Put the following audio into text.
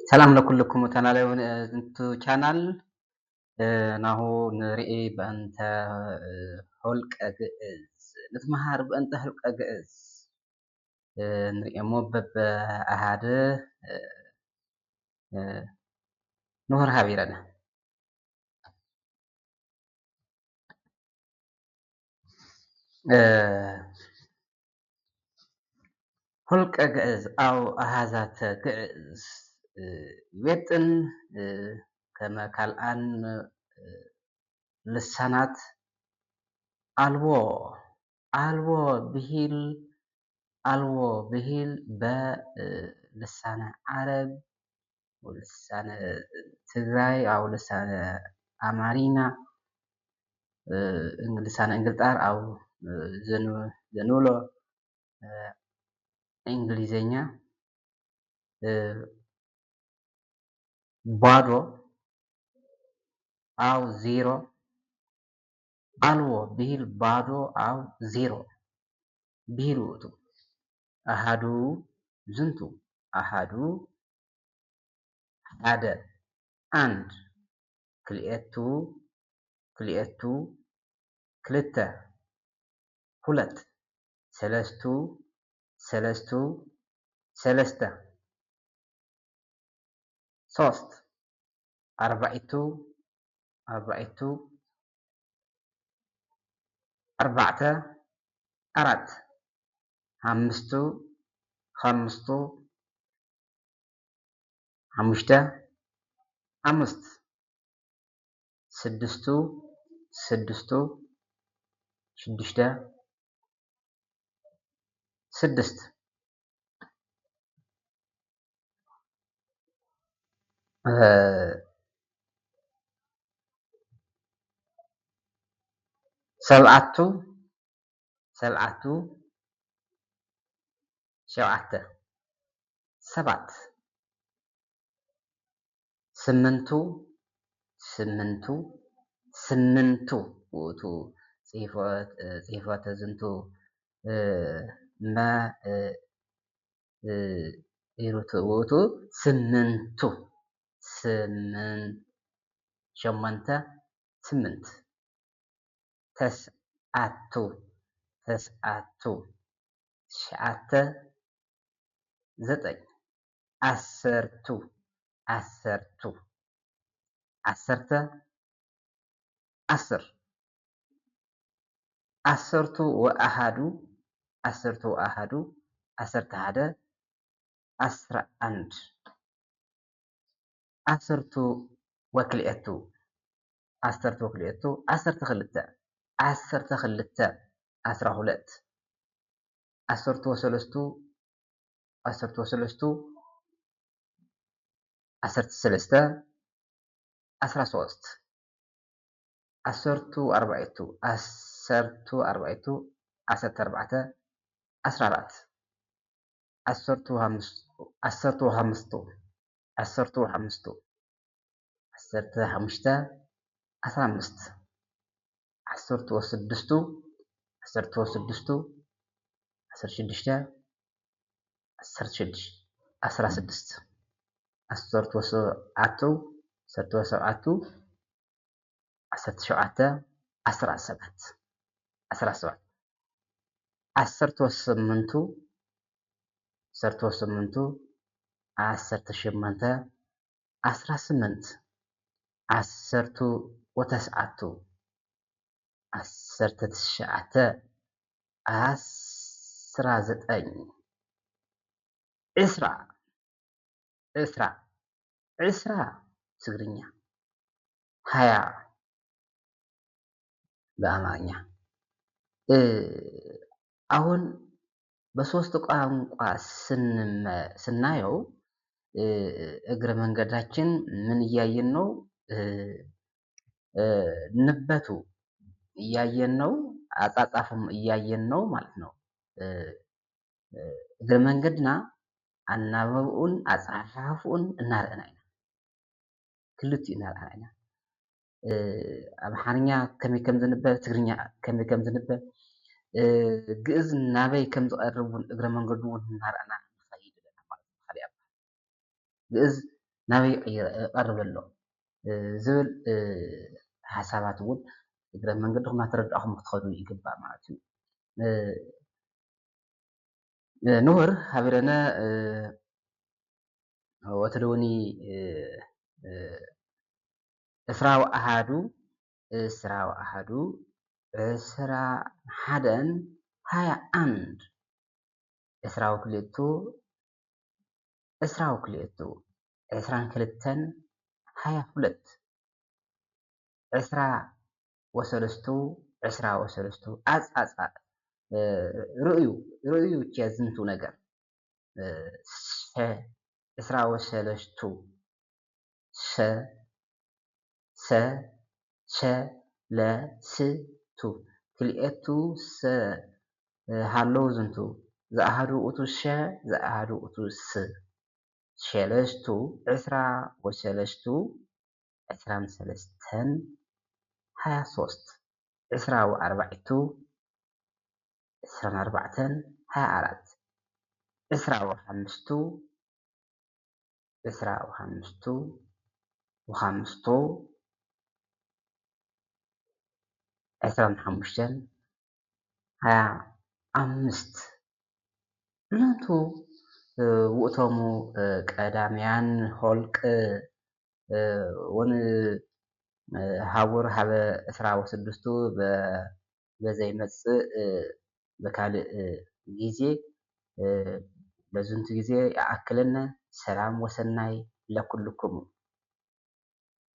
ሰላም ለኩልኩም ተናለውን እንቱ ቻናል ናሁ ንርኢ በእንተ ሆልቀ ግዕዝ ንትመሃር በእንተ ሆልቀ ግዕዝ ንሪኦሞ በብኣሃደ ንወርሃብ ይረና ሆልቀ ግዕዝ አው ኣሃዛተ ግዕዝ ይቤጥን ከመ ካልአን ልሳናት አልቦ ብሂል በልሳነ ዓረብ ወልሳነ ትግራይ አው ልሳነ አማሪና ልሳነ እንግልጣር አው ዘንብሎ እንግሊዘኛ ባዶ አው ዜሮ አልቦ ብሂል ባዶ አው ዜሮ ብሂል ውእቱ አሃዱ ዝንቱ አሃዱ ሓደ አንድ ክልኤቱ ክልተ ሁለት ሰለስቱ ሰለስተ ሶስት አርባዕቱ አርባዕተ አራት ሓሙሽተ አምስት ስድስቱ ሽዱሽተ ስድስት ሰብዓቱ ሸውዓተ ሰባት ስምንቱ ውእቱ ጽሕፈተ ዝንቱ ኢሩቱ ውእቱ ስምንቱ ሸሞንተ ስምንት ተስዓቱ ትሽዓተ ዘጠኝ ዓሰርተ ዓስር ዓሰርቱ ወአሃዱ ዓሰርተ ሓደ ዓስራ አንድ ዓሰርቱ ወክልኤቱ ዓሰርተ ክልተ ዓስራ ሁለት ዓሰርተ ወሰለስቱ ዓሰርተ ሰለስተ ዓስራ ሶስት ዓሰርቱ አርባዕቱ ዓሰርተ አርባዕተ ዓስራ አራት ዓሰርቱ ሓሙሽተ ዓሰርተ ሓሙሽተ ዓስራ አምስት ዓሰርተ ወስድስቱ ዓሰርተ ሽዱሽተ ዓስራ ስድስት ዓሰርተ ወሰብዓቱ ዓሰርተ ሸውዓተ ዓስራ ሰባት ዓሰርተ ወሰመንቱ ዓሰርተ ሸሞንተ ዓስራ ስምንት ዓሰርተ ወተስዓቱ ዓሰርተ ትሽዓተ ዓስራ ዘጠኝ ዕስራ ትግርኛ ሃያ በአማርኛ አሁን በሶስት ቋንቋ ስናየው እግረ መንገዳችን ምን እያየን ነው? ንበቱ እያየን ነው፣ አጻጻፉም እያየን ነው ማለት ነው። እግረ መንገድና አናበብኡን አጻጻፉን እናርአና ኢና ክልቲኡ እናርአና ኢና አምሓርኛ ከመይ ከም ዝንበብ ትግርኛ ከመይ ከም ዝንበብ ግዕዝ ናበይ ከም ዝቐርብ እውን እግረ መንገዱ እውን እናርአና ንኸይድ ኣለና ማለት ነው። ካሊእ ግዕዝ ናበይ ይቐርብ ኣሎ ዝብል ሓሳባት እውን እግረ መንገድኩም እናተረዳእኩም ክትኸዱ ይግባእ ማለት እዩ። ንሁር ሃቢረነ ወትለውኒ እስራ ወአሃዱ እስራ ወአሃዱ እስራ ሓደን ሃያ አንድ እስራ ወክልኤቱ እስራ ወክልኤቱ ዕስራን ክልተን ሃያ ሁለት ዕስራ ወሰለስቱ ዕስራ ወሰለስቱ ዓፃፃ ርእዩ እኪ ዝንቱ ነገር ዕስራ ወሰለስቱ ሰለስቱ ክልኤቱ ሃለዉ ዝንቱ ዝኣሃዱ እቱ ዝኣሃዱ እቱ ሸለስቱ ዕስራ ወሰለስቱ ዕስራን ሰለስተን ሃያ ሶስት ዕስራ ወአርባዕቱ ዕስራን አርባዕተን ሃያ አራት ዕስራ ወሓምስቱ ዕስራ ወሓምስቱ ወሓምስቱ ዕስራን ሓሙሽተን ሃያ አምስት እናቱ ውእቶሙ ቀዳምያን ሆልቅ ውን ሃቡር ሃበ ዕስራ ወስድስቱ በዘይመፅእ በካልእ ጊዜ በዝንቱ ጊዜ ይኣክለነ ሰላም ወሰናይ ለኩልክሙ